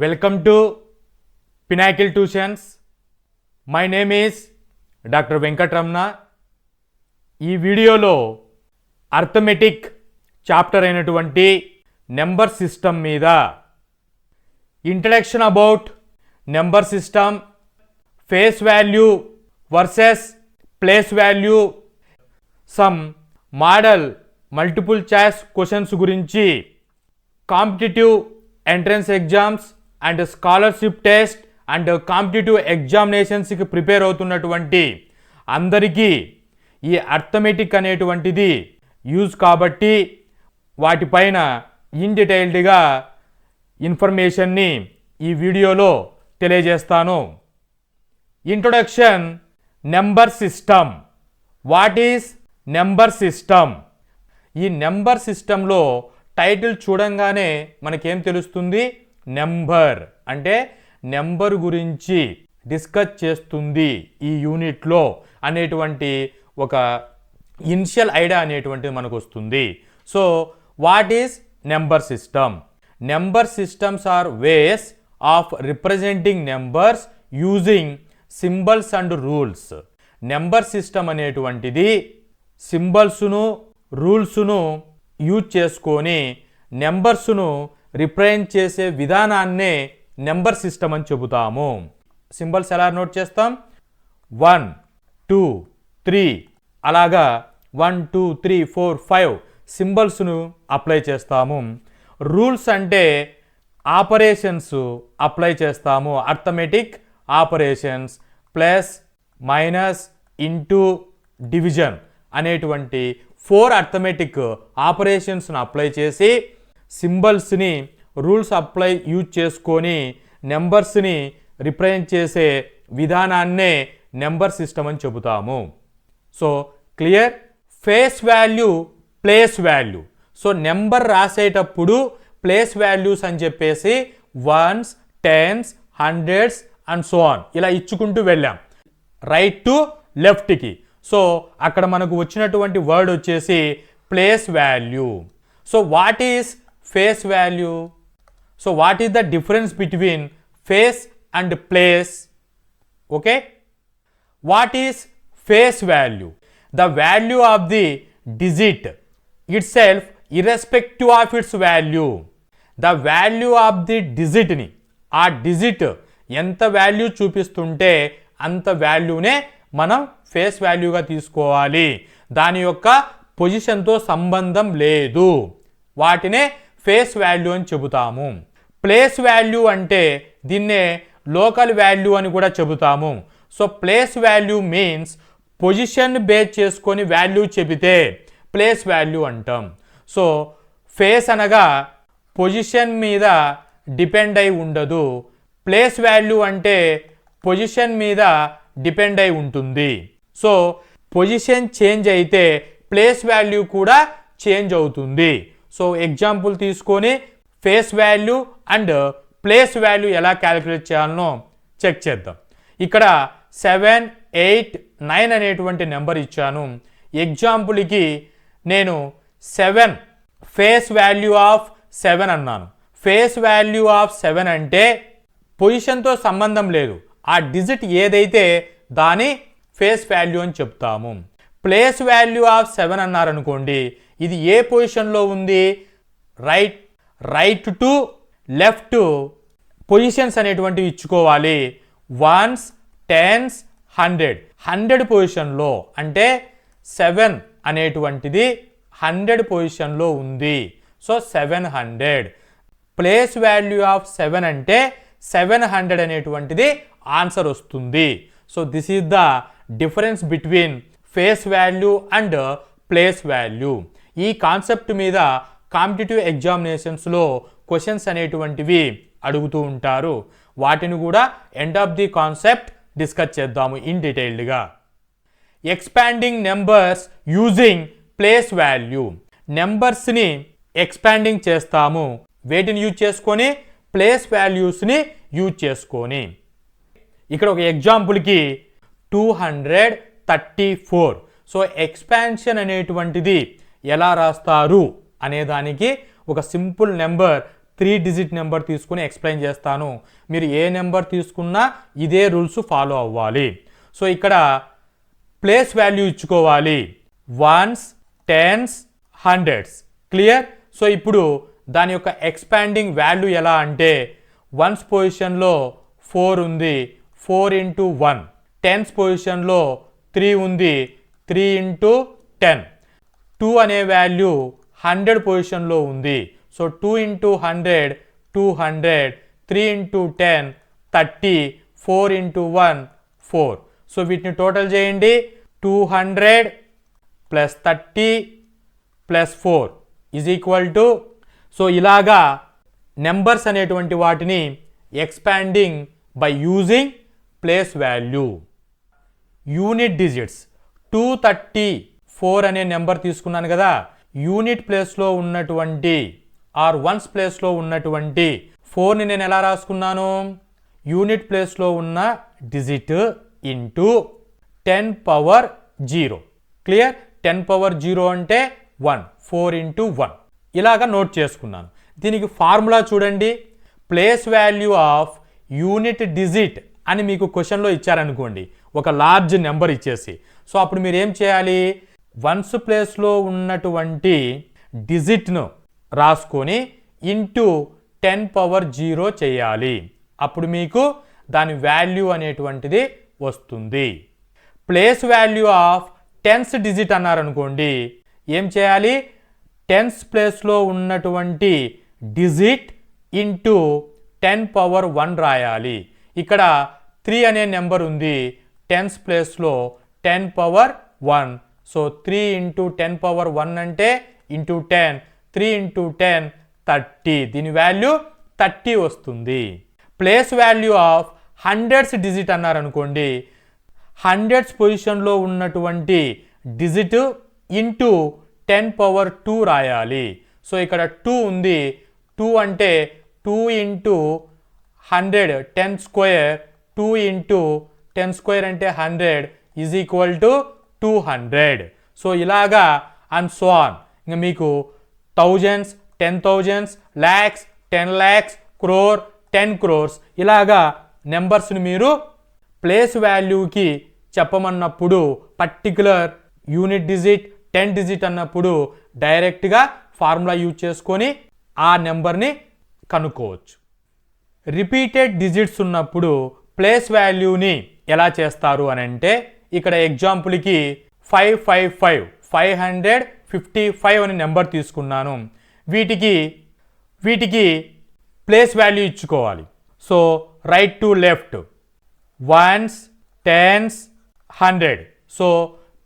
Welcome to Pinnacle Tuitions. My name is Dr. Venkatramana. ఈ వీడియోలో arithmetic chapter అయినటువంటి number system మీద introduction about number system, face value versus place value, some model multiple choice questions గురించి, competitive entrance exams and scholarship test and competitive ఎగ్జామినేషన్స్కి prepare అవుతున్నటువంటి అందరికీ ఈ arithmetic అనేటువంటిది యూజ్ కాబట్టి వాటిపైన ఇన్ డీటెయిల్డ్గా ఇన్ఫర్మేషన్ని ఈ వీడియోలో తెలియజేస్తాను. Introduction. Number system. What is number system? ఈ నెంబర్ సిస్టంలో టైటిల్ చూడంగానే మనకేం తెలుస్తుంది? నెంబర్ అంటే నెంబర్ గురించి డిస్కస్ చేస్తుంది ఈ యూనిట్లో అనేటువంటి ఒక ఇనిషియల్ ఐడియా అనేటువంటిది మనకు వస్తుంది. So what is number system? Number systems are ways of representing numbers using symbols and rules. Number system అనేటువంటిది సింబల్స్ను రూల్స్ను యూజ్ చేసుకొని నెంబర్స్ను రిప్రజెంట్ చేసే విధానాన్నే నెంబర్ సిస్టమ్ అని చెబుతాము. సింబల్స్ ఎలా నోట్ చేస్తాం? 1, 2, 3 అలాగా 1, 2, 3, 4, 5 సింబల్స్ను అప్లై చేస్తాము. రూల్స్ అంటే ఆపరేషన్స్ అప్లై చేస్తాము. Arithmetic operations, plus, minus, into, division అనేటువంటి 4 అర్థమెటిక్ ఆపరేషన్స్ను అప్లై చేసి సింబల్స్ని రూల్స్ అప్లై యూజ్ చేసుకొని నెంబర్స్ని రిప్రజెంట్ చేసే విధానాన్నే నెంబర్ సిస్టమ్ అని చెబుతాము. So clear? Face value, place value. So number రాసేటప్పుడు ప్లేస్ వాల్యూస్ అని చెప్పేసి ones, tens, hundreds and so on ఇలా ఇచ్చుకుంటూ వెళ్ళాం రైట్ టు లెఫ్ట్కి. సో అక్కడ మనకు వచ్చినటువంటి వర్డ్ వచ్చేసి place value. So what is face value? So what is the difference between face and place? Okay, what is face value? The value of the digit itself irrespective of its value. The value of the డిజిట్ని, ఆ digit ఎంత value చూపిస్తుంటే అంత వాల్యూనే మనం face వాల్యూగా తీసుకోవాలి. దాని యొక్క పొజిషన్తో సంబంధం లేదు. వాటినే ఫేస్ వాల్యూ అని చెబుతాము. ప్లేస్ వాల్యూ అంటే దీన్నే లోకల్ వాల్యూ అని కూడా చెబుతాము. So place value means position base చేసుకొని వాల్యూ చెబితే ప్లేస్ వాల్యూ అంటాం. సో ఫేస్ అనగా పొజిషన్ మీద డిపెండ్ అయి ఉండదు. ప్లేస్ వాల్యూ అంటే పొజిషన్ మీద డిపెండ్ అయి ఉంటుంది. సో పొజిషన్ చేంజ్ అయితే ప్లేస్ వాల్యూ కూడా చేంజ్ అవుతుంది. సో ఎగ్జాంపుల్ తీసుకొని face value and place value ఎలా క్యాలిక్యులేట్ చేయాలనో చెక్ చేద్దాం. ఇక్కడ 7, 8, 9 అనేటువంటి నెంబర్ ఇచ్చాను. ఎగ్జాంపుల్కి నేను 7 ఫేస్ వాల్యూ ఆఫ్ 7 అన్నాను. ఫేస్ వాల్యూ ఆఫ్ 7 అంటే పొజిషన్తో సంబంధం లేదు. ఆ డిజిట్ ఏదైతే దాని ఫేస్ వాల్యూ అని చెప్తాము. ప్లేస్ వాల్యూ ఆఫ్ 7 అన్నారనుకోండి, ఇది ఏ పొజిషన్లో ఉంది? రైట్ టు లెఫ్ట్ పొజిషన్స్ అనేటువంటివి ఇచ్చుకోవాలి. వన్స్, టెన్స్, 100 పొజిషన్లో, అంటే 7 అనేటువంటిది 100 పొజిషన్లో ఉంది. సో 700. ప్లేస్ వాల్యూ ఆఫ్ 7 అంటే 700 అనేటువంటిది ఆన్సర్ వస్తుంది. So this is the difference between face value and place value. ఈ కాన్సెప్ట్ మీద కాంపిటిటివ్ ఎగ్జామినేషన్స్లో క్వశ్చన్స్ అనేటువంటివి అడుగుతూ ఉంటారు. వాటిని కూడా end of the concept discuss చేద్దాము ఇన్ డీటెయిల్డ్గా. Expanding numbers using place value. నెంబర్స్ని ఎక్స్పాండింగ్ చేస్తాము. వేటిని యూజ్ చేసుకొని? ప్లేస్ వాల్యూస్ని యూజ్ చేసుకొని. ఇక్కడ ఒక ఎగ్జాంపుల్కి 234. సో ఎక్స్పాన్షన్ అనేటువంటిది ఎలా రాస్తారు అనేదానికి ఒక సింపుల్ నెంబర్ 3 డిజిట్ నెంబర్ తీసుకుని ఎక్స్ప్లెయిన్ చేస్తాను. మీరు ఏ నెంబర్ తీసుకున్నా ఇదే రూల్స్ ఫాలో అవ్వాలి. సో ఇక్కడ ప్లేస్ వాల్యూ ఇచ్చుకోవాలి, ones, tens, hundreds. Clear? So ఇప్పుడు దాని యొక్క ఎక్స్పాండింగ్ వాల్యూ ఎలా అంటే వన్స్ పొజిషన్లో 4 ఉంది, 4 ఇంటూ 1. టెన్స్ పొజిషన్లో 3 ఉంది, 3 ఇంటూ 10. 2 అనే వాల్యూ 100 పొజిషన్లో ఉంది. So 2 into 100, 200. 3 into 10, 30. 4 into 1, 4. So వీటిని టోటల్ చేయండి. 200 plus 30 plus 4 is equal to. So ఇలాగా నెంబర్స్ అనేటువంటి వాటిని expanding by using place value. Unit digits 234 అనే నెంబర్ తీసుకున్నాను కదా, యూనిట్ ప్లేస్లో ఉన్నటువంటి ఆర్ వన్స్ ప్లేస్లో ఉన్నటువంటి 4ని నేను ఎలా రాసుకున్నాను? యూనిట్ ప్లేస్లో ఉన్న digit into 10 power 0. Clear? 10 power 0 అంటే 1, 4 ఇంటూ 1. ఇలాగా నోట్ చేసుకున్నాను. దీనికి ఫార్ములా చూడండి. Place value of unit digit అని మీకు క్వశ్చన్లో ఇచ్చారనుకోండి, ఒక లార్జ్ నెంబర్ ఇచ్చేసి. సో అప్పుడు మీరు ఏం చేయాలి? వన్స్ ప్లేస్లో ఉన్నటువంటి డిజిట్ను రాసుకొని ఇంటూ 10 పవర్ 0 చేయాలి. అప్పుడు మీకు దాని వాల్యూ అనేటువంటిది వస్తుంది. Place value of tense digit అన్నారనుకోండి, ఏం చేయాలి? టెన్స్ ప్లేస్లో ఉన్నటువంటి డిజిట్ ఇంటూ 10 పవర్ 1 రాయాలి. ఇక్కడ 3 అనే నెంబర్ ఉంది, టెన్స్ ప్లేస్లో 10 పవర్ 1. సో 3 ఇంటూ 10 పవర్ 1 అంటే ఇంటూ 10, 3 ఇంటూ 10, 30. దీని వాల్యూ 30 వస్తుంది. Place value of hundreds digit అన్నారనుకోండి, హండ్రెడ్స్ పొజిషన్లో ఉన్నటువంటి డిజిట్ ఇంటూ 10 పవర్ 2 రాయాలి. సో ఇక్కడ 2 ఉంది, 2 అంటే 2 ఇంటూ 100, 10 స్క్వేర్. 2 ఇంటూ 10 స్క్వేర్ అంటే 100 ఈజ్ ఈక్వల్ టు 200. సో ఇలాగా అండ్ సో ఆన్. ఇంకా మీకు thousands, 10,000s, lakhs, 10 lakhs, crore, 10 crores ఇలాగా నెంబర్స్ని మీరు ప్లేస్ వాల్యూకి చెప్పమన్నప్పుడు పర్టికులర్ యూనిట్ డిజిట్ 10 డిజిట్ అన్నప్పుడు డైరెక్ట్గా ఫార్ములా యూజ్ చేసుకొని ఆ నెంబర్ని కనుక్కోవచ్చు. రిపీటెడ్ డిజిట్స్ ఉన్నప్పుడు ప్లేస్ వాల్యూని ఎలా చేస్తారు అని అంటే, ఇక్కడ ఎగ్జాంపుల్కి 555, 555 అనే నెంబర్ తీసుకున్నాను. వీటికి ప్లేస్ వాల్యూ ఇచ్చుకోవాలి. So right to left, ones, tens, 100. So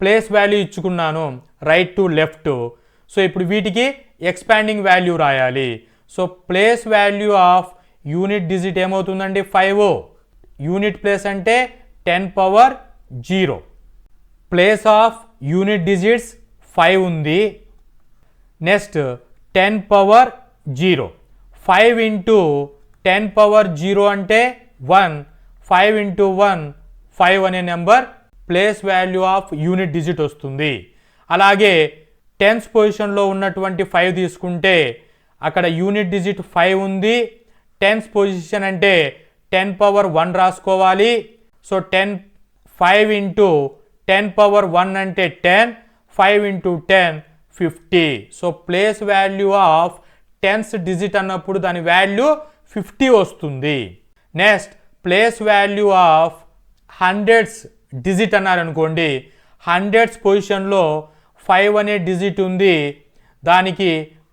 place value ఇచ్చుకున్నాను రైట్ టు లెఫ్ట్. సో ఇప్పుడు వీటికి ఎక్స్పాండింగ్ వాల్యూ రాయాలి. So place value of unit digit ఏమవుతుందండి? 5. యూనిట్ ప్లేస్ అంటే 10 power 0. Place of unit digits 5 ఉంది. Next 10 power 0. 5 ఇంటూ 10 పవర్ 0 అంటే 1. 5 into 1, 5 అనే number place value of unit digit వస్తుంది. అలాగే టెన్స్ పొజిషన్లో ఉన్నటువంటి 5 తీసుకుంటే అక్కడ యూనిట్ డిజిట్ 5 ఉంది. టెన్స్ పొజిషన్ అంటే 10 పవర్ 1 రాసుకోవాలి. సో 5 ఇంటూ 10 పవర్ 1 అంటే 10. 5 into 10, 50. So place value of tense digit అన్నప్పుడు దాని వాల్యూ 50 వస్తుంది. Next place value of hundreds digit అన్నారనుకోండి, హండ్రెడ్స్ పొజిషన్లో 5 అనే డిజిట్ ఉంది, దానికి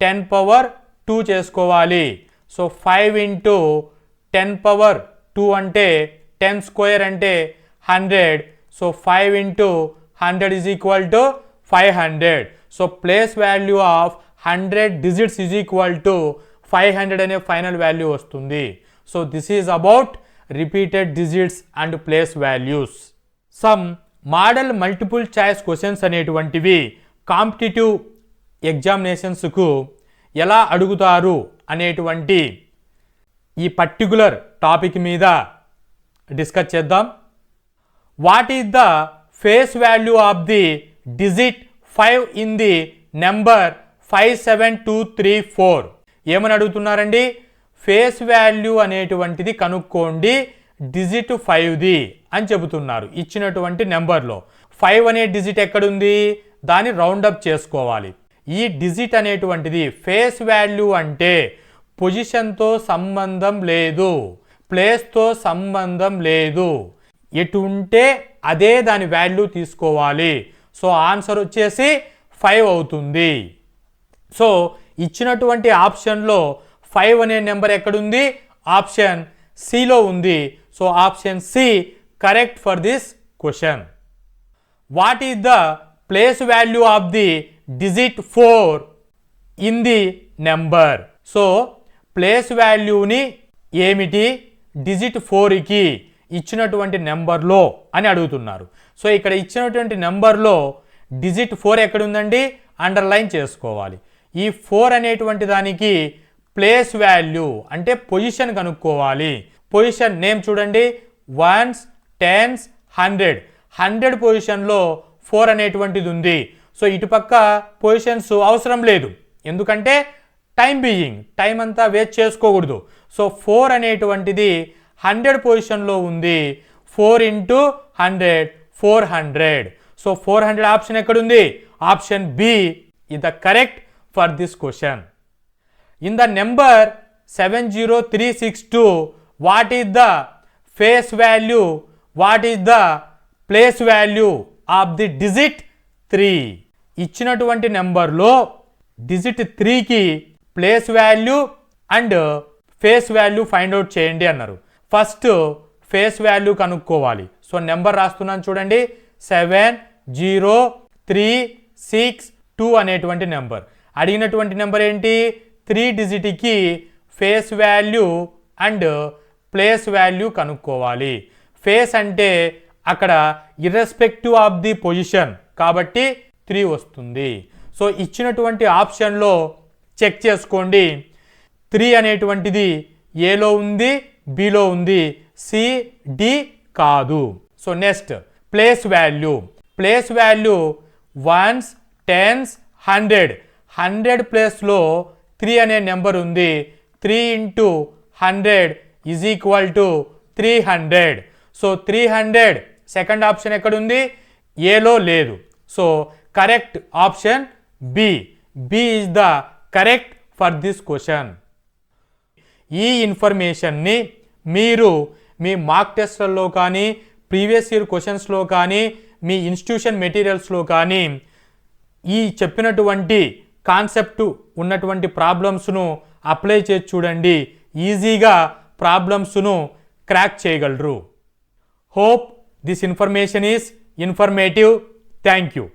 10 పవర్ 2 చేసుకోవాలి. సో 5 ఇంటూ 10 పవర్ 2 అంటే 10 స్క్వేర్ అంటే 100. So 5 into 100 is equal to 500. So place value of 100 digits is equal to 500 అనే ఫైనల్ వాల్యూ వస్తుంది. So this is about repeated digits and place values. Some model multiple choice questions అనేటువంటివి competitive ఎగ్జామినేషన్స్కు ఎలా అడుగుతారు అనేటువంటి ఈ particular topic మీద discuss చేద్దాం. What is the face value of the digit 5 in the number 57234? ఏమని అడుగుతున్నారండి? ఫేస్ వాల్యూ అనేటువంటిది కనుక్కోండి డిజిట్ 5ది అని చెబుతున్నారు ఇచ్చినటువంటి నెంబర్లో. 5 అనే డిజిట్ ఎక్కడుంది, దాన్ని రౌండప్ చేసుకోవాలి. ఈ డిజిట్ అనేటువంటిది ఫేస్ వాల్యూ అంటే పొజిషన్తో సంబంధం లేదు, ప్లేస్తో సంబంధం లేదు, ఎటు ఉంటే అదే దాని వాల్యూ తీసుకోవాలి. సో ఆన్సర్ వచ్చేసి 5 అవుతుంది. సో ఇచ్చినటువంటి ఆప్షన్లో 5 అనే నెంబర్ ఎక్కడుంది, ఆప్షన్ సిలో ఉంది. So option C correct for this question. What is the place value of the digit 4 in the number? So place వాల్యూని ఏమిటి డిజిట్ 4కి ఇచ్చినటువంటి నెంబర్లో అని అడుగుతున్నారు. సో ఇక్కడ ఇచ్చినటువంటి నెంబర్లో డిజిట్ 4 ఎక్కడుందండి, అండర్లైన్ చేసుకోవాలి. ఈ 4 అనేటువంటి దానికి ప్లేస్ వాల్యూ అంటే పొజిషన్ కనుక్కోవాలి. పొజిషన్ నేమ్ చూడండి, 1s 10s 100 పొజిషన్లో 4 అనేటువంటిది ఉంది. సో ఇటుపక్క పొజిషన్స్ అవసరం లేదు, ఎందుకంటే టైం అంతా వేస్ట్ చేసుకోకూడదు. సో 4 అనేటువంటిది 100 పొజిషన్లో ఉంది. 4 × 100 400. సో 400 ఆప్షన్ ఎక్కడుంది, option B is the correct for this question. In the number 70362, what is the face value, what is the place value of the digit 3? ఇచ్చినటువంటి నెంబర్లో డిజిట్ 3కి place value and face value find out చేయండి అన్నారు. First face value కనుక్కోవాలి. So number రాస్తున్నాను చూడండి, 70362 అనేటువంటి number. అడిగినటువంటి నెంబర్ ఏంటి, 3 డిజిట్కి face value and place value కనుక్కోవాలి. ఫేస్ అంటే అక్కడ ఇర్రెస్పెక్టివ్ ఆఫ్ ది పొజిషన్ కాబట్టి 3 వస్తుంది. సో ఇచ్చినటువంటి ఆప్షన్లో చెక్ చేసుకోండి, 3 అనేటువంటిది ఏలో ఉంది, బిలో ఉంది, సి డి కాదు. So next place value. Place value 1s 10s 100 ప్లేస్లో 3 అనే నెంబర్ ఉంది. 3 × 100 = 300. సో 300 సెకండ్ ఆప్షన్ ఎక్కడుంది, ఏలో లేదు. So correct option B is the correct for this question. ఈ ఇన్ఫర్మేషన్ని మీరు మీ మార్క్ టెస్ట్లలో కానీ, ప్రీవియస్ ఇయర్ క్వశ్చన్స్లో కానీ, మీ ఇన్స్టిట్యూషన్ మెటీరియల్స్లో కానీ ఈ చెప్పినటువంటి కాన్సెప్ట్ ఉన్నటువంటి ప్రాబ్లమ్స్ను అప్లై చేసి చూడండి, ఈజీగా ప్రాబ్లమ్స్ను క్రాక్ చేయగలరు. Hope this information is informative. Thank you.